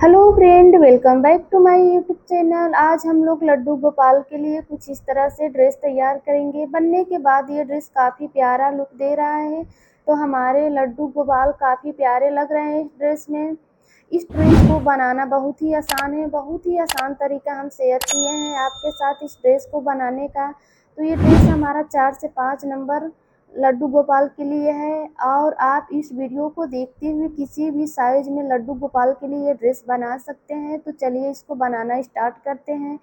Hello friend, welcome back to my YouTube channel. आज हम लोग लड्डू गोपाल के लिए कुछ इस तरह से ड्रेस तैयार करेंगे। बनने के बाद ये ड्रेस काफ़ी प्यारा लुक दे रहा है, तो हमारे लड्डू गोपाल काफ़ी प्यारे लग रहे हैं इस ड्रेस में। इस ड्रेस को बनाना बहुत ही आसान है, बहुत ही आसान तरीका हम शेयर किए हैं आपके साथ इस ड्रेस को बनाने का। तो ये ड्रेस हमारा 4 से 5 नंबर लड्डू गोपाल के लिए है, और आप इस वीडियो को देखते हुए किसी भी साइज में लड्डू गोपाल के लिए ये ड्रेस बना सकते हैं। तो चलिए इसको बनाना स्टार्ट करते हैं।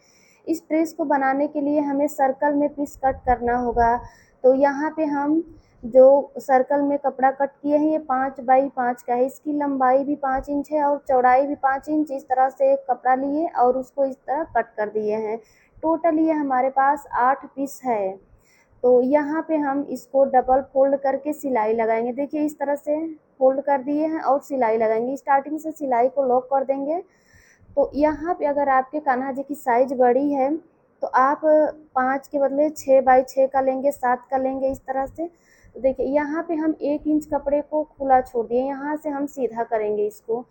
इस ड्रेस को बनाने के लिए हमें सर्कल में पीस कट करना होगा। तो यहाँ पे हम जो सर्कल में कपड़ा कट किए हैं ये 5 बाई 5 का है। इसकी लंबाई भी 5 इंच है और चौड़ाई भी 5 इंच। इस तरह से एक कपड़ा लिए और उसको इस तरह कट कर दिए हैं। टोटल ये हमारे पास 8 पीस है। तो यहाँ पे हम इसको डबल फोल्ड करके सिलाई लगाएंगे। देखिए इस तरह से फोल्ड कर दिए हैं और सिलाई लगाएंगे। स्टार्टिंग से सिलाई को लॉक कर देंगे। तो यहाँ पे अगर आपके कान्हा जी की साइज बड़ी है तो आप 5 के बदले 6 बाई 6 का लेंगे, 7 का लेंगे इस तरह से। तो देखिए यहाँ पे हम 1 इंच कपड़े को खुला छोड़ दिए, यहाँ से हम सीधा करेंगे इसको।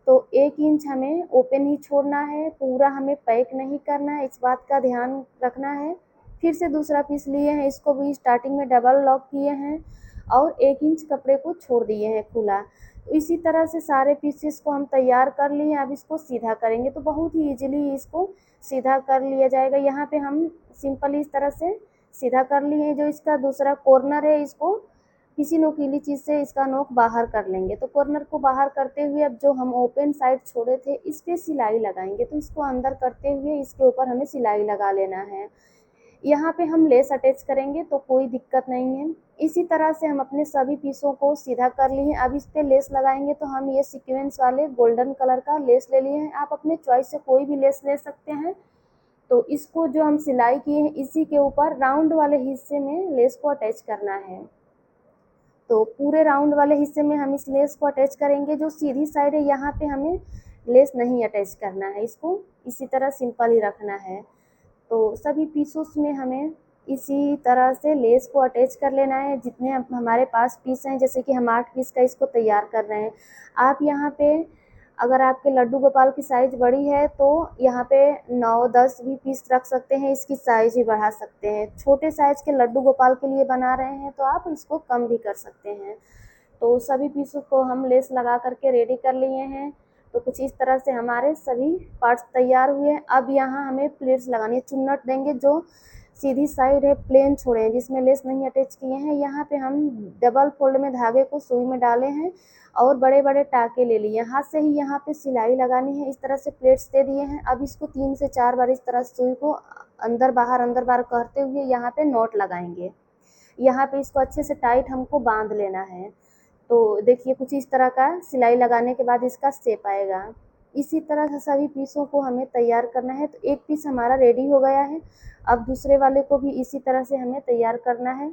तो 1 इंच हमें ओपन ही छोड़ना है, पूरा हमें पैक नहीं करना है, इस बात का ध्यान रखना है। फिर से दूसरा पीस लिए हैं, इसको भी स्टार्टिंग में डबल लॉक किए हैं और 1 इंच कपड़े को छोड़ दिए हैं खुला। तो इसी तरह से सारे पीसेस को हम तैयार कर लिए। अब इसको सीधा करेंगे तो बहुत ही इजीली इसको सीधा कर लिया जाएगा। यहाँ पे हम सिंपली इस तरह से सीधा कर लिए। जो इसका दूसरा कॉर्नर है इसको किसी नोकीली चीज़ से इसका नोक बाहर कर लेंगे। तो कॉर्नर को बाहर करते हुए अब जो हम ओपन साइड छोड़े थे इस पे सिलाई लगाएंगे। तो इसको अंदर करते हुए इसके ऊपर हमें सिलाई लगा लेना है। यहाँ पे हम लेस अटैच करेंगे तो कोई दिक्कत नहीं है। इसी तरह से हम अपने सभी पीसों को सीधा कर लिए। अब इस पे लेस लगाएंगे तो हम ये सीक्वेंस वाले गोल्डन कलर का लेस ले लिए हैं। आप अपने चॉइस से कोई भी लेस ले सकते हैं। तो इसको जो हम सिलाई किए हैं इसी के ऊपर राउंड वाले हिस्से में लेस को अटैच करना है। तो पूरे राउंड वाले हिस्से में हम इस लेस को अटैच करेंगे। जो सीधी साइड है यहाँ पे हमें लेस नहीं अटैच करना है, इसको इसी तरह सिंपल ही रखना है। तो सभी पीसों में हमें इसी तरह से लेस को अटैच कर लेना है। जितने हमारे पास पीस हैं, जैसे कि हम 8 पीस का इसको तैयार कर रहे हैं। आप यहाँ पे अगर आपके लड्डू गोपाल की साइज़ बड़ी है तो यहाँ पे 9-10 भी पीस रख सकते हैं, इसकी साइज़ भी बढ़ा सकते हैं। छोटे साइज़ के लड्डू गोपाल के लिए बना रहे हैं तो आप इसको कम भी कर सकते हैं। तो सभी पीसों को हम लेस लगा करके रेडी कर लिए हैं। तो कुछ इस तरह से हमारे सभी पार्ट्स तैयार हुए हैं। अब यहाँ हमें प्लेट्स लगानी है, चुन्नट देंगे। जो सीधी साइड है प्लेन छोड़े हैं, जिसमें लेस नहीं अटैच किए हैं, यहाँ पे हम डबल फोल्ड में धागे को सुई में डाले हैं और बड़े बड़े टाके ले लिए। हाथ से ही यहाँ पे सिलाई लगानी है। इस तरह से प्लेट्स दे दिए हैं। अब इसको 3 से 4 बार इस तरह सुई को अंदर बाहर करते हुए यहाँ पे नॉट लगाएंगे। यहाँ पे इसको अच्छे से टाइट हमको बांध लेना है। तो देखिए कुछ इस तरह का सिलाई लगाने के बाद इसका शेप आएगा। इसी तरह से सभी पीसों को हमें तैयार करना है। तो एक पीस हमारा रेडी हो गया है। अब दूसरे वाले को भी इसी तरह से हमें तैयार करना है।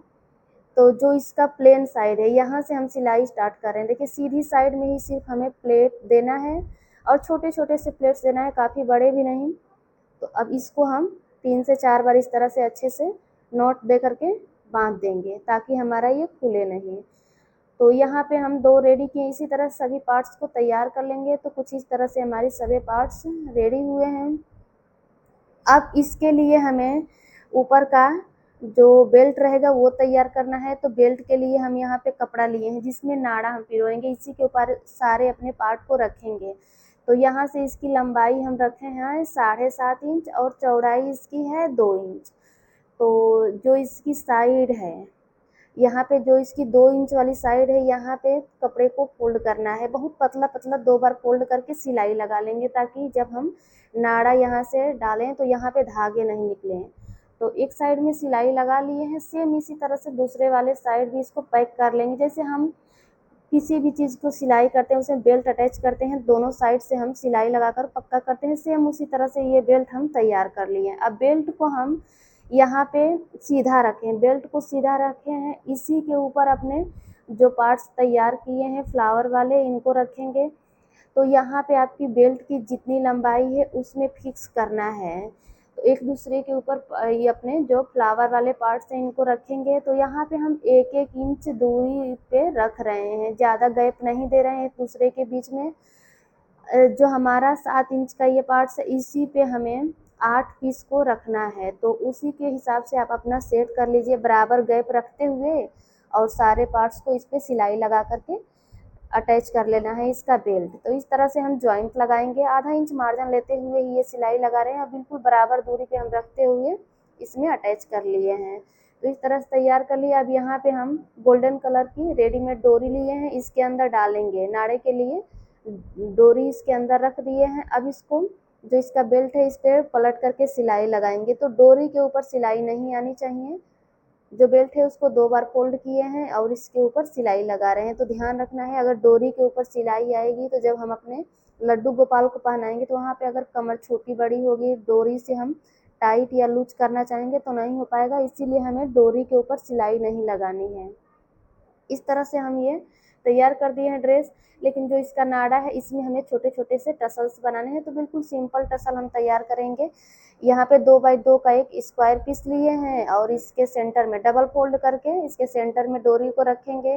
तो जो इसका प्लेन साइड है यहाँ से हम सिलाई स्टार्ट कर रहे हैं। देखिए सीधी साइड में ही सिर्फ हमें प्लेट देना है और छोटे छोटे से प्लेट्स देना है, काफ़ी बड़े भी नहीं। तो अब इसको हम 3 से 4 बार इस तरह से अच्छे से नॉट दे करके बांध देंगे ताकि हमारा ये खुले नहीं। तो यहाँ पे हम 2 रेडी किए। इसी तरह सभी पार्ट्स को तैयार कर लेंगे। तो कुछ इस तरह से हमारे सभी पार्ट्स रेडी हुए हैं। अब इसके लिए हमें ऊपर का जो बेल्ट रहेगा वो तैयार करना है। तो बेल्ट के लिए हम यहाँ पे कपड़ा लिए हैं जिसमें नाड़ा हम पिरोएंगे, इसी के ऊपर सारे अपने पार्ट को रखेंगे। तो यहाँ से इसकी लंबाई हम रखे हैं 7.5 इंच और चौड़ाई इसकी है 2 इंच। तो जो इसकी साइड है यहाँ पे, जो इसकी 2 इंच वाली साइड है, यहाँ पे कपड़े को फोल्ड करना है। बहुत पतला पतला 2 बार फोल्ड करके सिलाई लगा लेंगे ताकि जब हम नाड़ा यहाँ से डालें तो यहाँ पे धागे नहीं निकलें। तो एक साइड में सिलाई लगा लिए हैं। सेम इसी तरह से दूसरे वाले साइड भी इसको पैक कर लेंगे। जैसे हम किसी भी चीज़ को सिलाई करते हैं उसमें बेल्ट अटैच करते हैं, दोनों साइड से हम सिलाई लगाकर पक्का करते हैं, सेम उसी तरह से ये बेल्ट हम तैयार कर लिए हैं। अब बेल्ट को हम यहाँ पे सीधा रखें, बेल्ट को सीधा रखे हैं। इसी के ऊपर अपने जो पार्ट्स तैयार किए हैं फ्लावर वाले इनको रखेंगे। तो यहाँ पे आपकी बेल्ट की जितनी लंबाई है उसमें फिक्स करना है। तो एक दूसरे के ऊपर ये अपने जो फ्लावर वाले पार्ट्स हैं इनको रखेंगे। तो यहाँ पे हम 1-1 इंच दूरी पे रख रहे हैं, ज़्यादा गैप नहीं दे रहे हैं एक दूसरे के बीच में। जो हमारा 7 इंच का ये पार्ट्स है इसी पे हमें 8 पीस को रखना है। तो उसी के हिसाब से आप अपना सेट कर लीजिए बराबर गैप रखते हुए, और सारे पार्ट्स को इस पे सिलाई लगा करके अटैच कर लेना है इसका बेल्ट। तो इस तरह से हम जॉइंट लगाएंगे, आधा इंच मार्जिन लेते हुए ये सिलाई लगा रहे हैं, और बिल्कुल बराबर दूरी पे हम रखते हुए इसमें अटैच कर लिए हैं। तो इस तरह से तैयार कर लिया। अब यहाँ पे हम गोल्डन कलर की रेडीमेड डोरी लिए हैं, इसके अंदर डालेंगे नाड़े के लिए डोरी, इसके अंदर रख दिए हैं। अब इसको जो इसका बेल्ट है इस पर पलट करके सिलाई लगाएंगे। तो डोरी के ऊपर सिलाई नहीं आनी चाहिए, जो बेल्ट है उसको 2 बार फोल्ड किए हैं और इसके ऊपर सिलाई लगा रहे हैं। तो ध्यान रखना है, अगर डोरी के ऊपर सिलाई आएगी तो जब हम अपने लड्डू गोपाल को पहनाएंगे तो वहाँ पे अगर कमर छोटी बड़ी होगी, डोरी से हम टाइट या लूज करना चाहेंगे तो नहीं हो पाएगा, इसीलिए हमें डोरी के ऊपर सिलाई नहीं लगानी है। इस तरह से हम ये तैयार कर दिए हैं ड्रेस। लेकिन जो इसका नाड़ा है इसमें हमें छोटे छोटे से टसल्स बनाने हैं, तो बिल्कुल सिंपल टसल हम तैयार करेंगे। यहाँ पे 2 बाई 2 का एक स्क्वायर पीस लिए हैं और इसके सेंटर में डबल फोल्ड करके इसके सेंटर में डोरी को रखेंगे।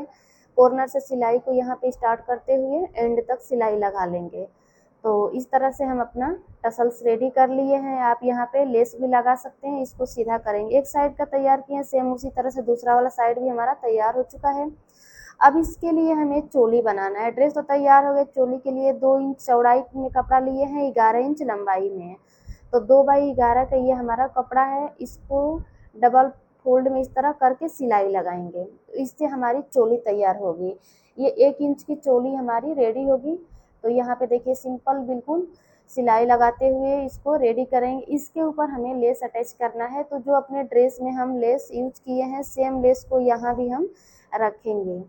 कॉर्नर से सिलाई को यहाँ पे स्टार्ट करते हुए एंड तक सिलाई लगा लेंगे। तो इस तरह से हम अपना टसल्स रेडी कर लिए हैं। आप यहाँ पे लेस भी लगा सकते हैं। इसको सीधा करेंगे, एक साइड का तैयार किए, सेम उसी तरह से दूसरा वाला साइड भी हमारा तैयार हो चुका है। अब इसके लिए हमें चोली बनाना है। ड्रेस तो तैयार हो गए, चोली के लिए 2 इंच चौड़ाई में कपड़ा लिए हैं, 11 इंच लंबाई में। तो 2 बाई 11 का ये हमारा कपड़ा है, इसको डबल फोल्ड में इस तरह करके सिलाई लगाएंगे, तो इससे हमारी चोली तैयार होगी। ये 1 इंच की चोली हमारी रेडी होगी। तो यहाँ पे देखिए सिंपल बिल्कुल सिलाई लगाते हुए इसको रेडी करेंगे। इसके ऊपर हमें लेस अटैच करना है, तो जो अपने ड्रेस में हम लेस यूज किए हैं सेम लेस को यहाँ भी हम रखेंगे।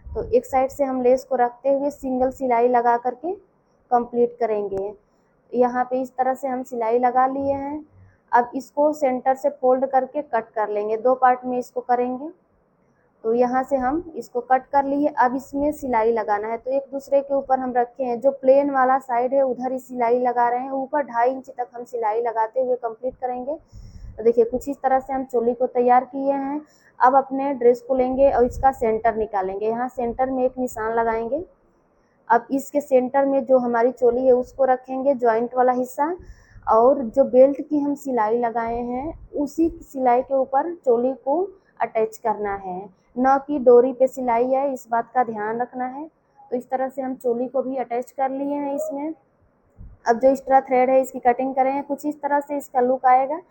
तो एक साइड से हम लेस को रखते हुए सिंगल सिलाई लगा करके कंप्लीट करेंगे। यहाँ पे इस तरह से हम सिलाई लगा लिए हैं। अब इसको सेंटर से फोल्ड करके कट कर लेंगे, 2 पार्ट में इसको करेंगे। तो यहाँ से हम इसको कट कर लिए। अब इसमें सिलाई लगाना है, तो एक दूसरे के ऊपर हम रखे हैं, जो प्लेन वाला साइड है उधर ही सिलाई लगा रहे हैं, ऊपर 2.5 इंच तक हम सिलाई लगाते हुए कंप्लीट करेंगे। तो देखिए कुछ इस तरह से हम चोली को तैयार किए हैं। अब अपने ड्रेस को लेंगे और इसका सेंटर निकालेंगे, यहाँ सेंटर में एक निशान लगाएंगे। अब इसके सेंटर में जो हमारी चोली है उसको रखेंगे, जॉइंट वाला हिस्सा, और जो बेल्ट की हम सिलाई लगाए हैं उसी सिलाई के ऊपर चोली को अटैच करना है, न कि डोरी पे सिलाई है, इस बात का ध्यान रखना है। तो इस तरह से हम चोली को भी अटैच कर लिए हैं इसमें। अब जो एक्स्ट्रा थ्रेड है इसकी कटिंग करें, कुछ इस तरह से इसका लुक आएगा।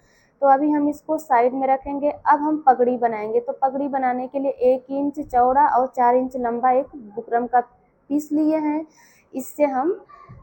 तो अभी हम इसको साइड में रखेंगे। अब हम पगड़ी बनाएंगे, तो पगड़ी बनाने के लिए 1 इंच चौड़ा और 4 इंच लंबा एक बुकरम का पीस लिए हैं, इससे हम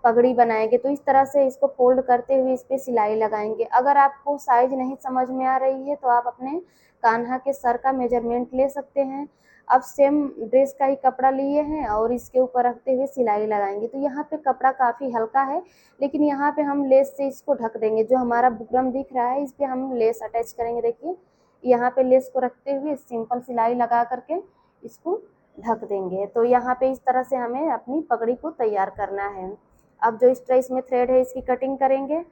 पगड़ी बनाएंगे। तो इस तरह से इसको फोल्ड करते हुए इस पर सिलाई लगाएंगे। अगर आपको साइज नहीं समझ में आ रही है तो आप अपने कान्हा के सर का मेजरमेंट ले सकते हैं। अब सेम ड्रेस का ही कपड़ा लिए हैं और इसके ऊपर रखते हुए सिलाई लगाएंगे। तो यहाँ पे कपड़ा काफ़ी हल्का है, लेकिन यहाँ पे हम लेस से इसको ढक देंगे। जो हमारा बुकरम दिख रहा है इस पर हम लेस अटैच करेंगे। देखिए यहाँ पे लेस को रखते हुए सिंपल सिलाई लगा करके इसको ढक देंगे। तो यहाँ पे इस तरह से हमें अपनी पगड़ी को तैयार करना है। अब जो एक्स्ट्रा इसमें थ्रेड है इसकी कटिंग करेंगे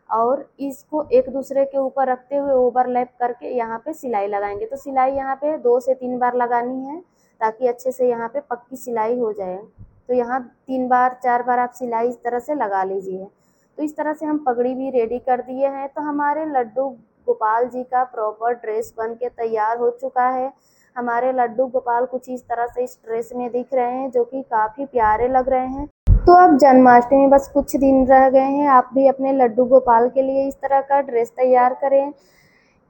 और इसको एक दूसरे के ऊपर रखते हुए ओवरलैप करके यहाँ पे सिलाई लगाएंगे। तो सिलाई यहाँ पे 2 से 3 बार लगानी है, ताकि अच्छे से यहाँ पे पक्की सिलाई हो जाए। तो यहाँ 3 बार 4 बार आप सिलाई इस तरह से लगा लीजिए। तो इस तरह से हम पगड़ी भी रेडी कर दिए हैं। तो हमारे लड्डू गोपाल जी का प्रॉपर ड्रेस बन के तैयार हो चुका है। हमारे लड्डू गोपाल कुछ इस तरह से इस ड्रेस में दिख रहे हैं, जो कि काफ़ी प्यारे लग रहे हैं। तो अब जन्माष्टमी बस कुछ दिन रह गए हैं, आप भी अपने लड्डू गोपाल के लिए इस तरह का ड्रेस तैयार करें।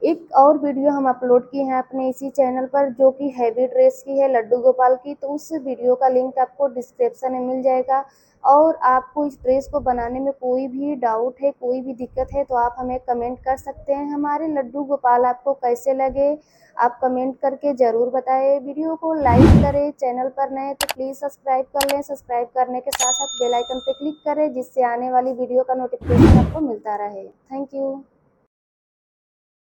एक और वीडियो हम अपलोड किए हैं अपने इसी चैनल पर, जो कि हैवी ड्रेस की है लड्डू गोपाल की, तो उस वीडियो का लिंक आपको डिस्क्रिप्शन में मिल जाएगा। और आपको इस ड्रेस को बनाने में कोई भी डाउट है, कोई भी दिक्कत है, तो आप हमें कमेंट कर सकते हैं। हमारे लड्डू गोपाल आपको कैसे लगे आप कमेंट करके ज़रूर बताएं। वीडियो को लाइक करें, चैनल पर नए तो प्लीज़ सब्सक्राइब कर लें। सब्सक्राइब करने के साथ साथ बेल आइकन पर क्लिक करें, जिससे आने वाली वीडियो का नोटिफिकेशन आपको मिलता रहे। Thank you.